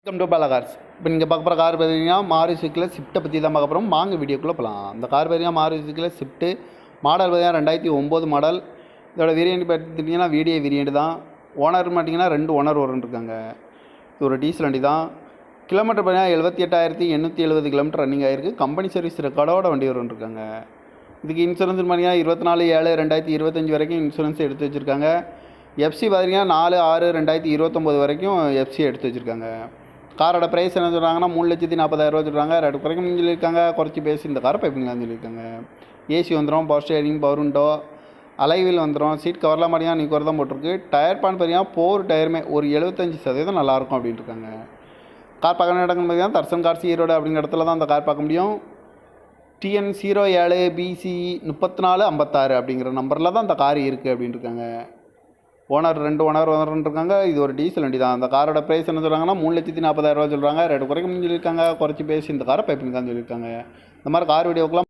Welcome to Bala cars. இப்போ நீங்கள் பார்க்க போகிற கார் பார்த்தீங்கன்னா மாருதி சுசுக்கியில் ஸ்விஃப்ட்டை பற்றி தான் பார்க்க போகிறோம். வாங்க வீடியோக்குள்ளே போகலாம். இந்த கார் பார்த்தீங்கன்னா மாருதி சுசுக்கியில் ஸ்விஃப்ட்டு மாடல் பார்த்தீங்கன்னா 2009 மாடல். இதோட வேரியண்ட் பார்த்துட்டிங்கன்னா வீடியோ வேரியண்ட் தான். ஓனர் பார்த்தீங்கன்னா 2 ஓனர் இருக்காங்க. இது ஒரு டீசல் வண்டி தான். கிலோமீட்டர் பார்த்தீங்கன்னா 78,870 கிலோமீட்டர் ரன்னிங் ஆகிருக்கு. கம்பெனி சர்வீஸ் ரெக்கார்டோட வண்டி இருக்காங்க. இதுக்கு இன்சூரன்ஸ் பார்த்தீங்கன்னா 24/7/2025 வரைக்கும் இன்சூரன்ஸ் எடுத்து வச்சுருக்காங்க. எஃப்சி பார்த்தீங்கன்னா 4/6/2029 வரைக்கும் எஃப்சி எடுத்து வச்சுருக்காங்க. காரோட ப்ரைஸ் என்ன சொல்கிறாங்கன்னா 3,40,000 சொல்கிறாங்க. ரேட்டு குறைக்கணும்னு சொல்லியிருக்காங்க. குறைச்சி பேசி இந்த காரை பைப்பிங்களான்னு சொல்லியிருக்காங்க. ஏசி வந்துடும், பவர் ஸ்டேரிங், பவர் விண்டோ, அலைவில் வந்துடும். சீட் கவர்லாம் பார்த்தீங்கன்னா நீ குறை தான் போட்டிருக்கு. டயர் பான் பார்த்தீங்கன்னா 4 டயருமே ஒரு 75% நல்லாயிருக்கும் அப்படின்ட்டு இருக்காங்க. கார் பார்க்க இடம்னு பார்த்தீங்கன்னா தர்சன் கார்ஸ் ஈரோடு அப்படிங்கிற இடத்துல தான் அந்த கார் பார்க்க முடியும். TN 07BC 3456 அப்படிங்கிற நம்பரில் தான் அந்த கார் இருக்குது அப்படின்ட்டு இருக்காங்க. ஓனர் 2 ஓனர் இருக்காங்க. இது ஒரு டீசல் வண்டி தான். அந்த காரோட ப்ரைஸ் என்ன சொல்கிறாங்கன்னா 3,40,000 சொல்கிறாங்க. ரேட்டு குறைக்கணும்னு சொல்லியிருக்காங்க. குறைச்சி பேசி இந்த காரை பைப்பிங் தான் சொல்லியிருக்காங்க. இந்த மாதிரி கார் வீடியோக்கெலாம்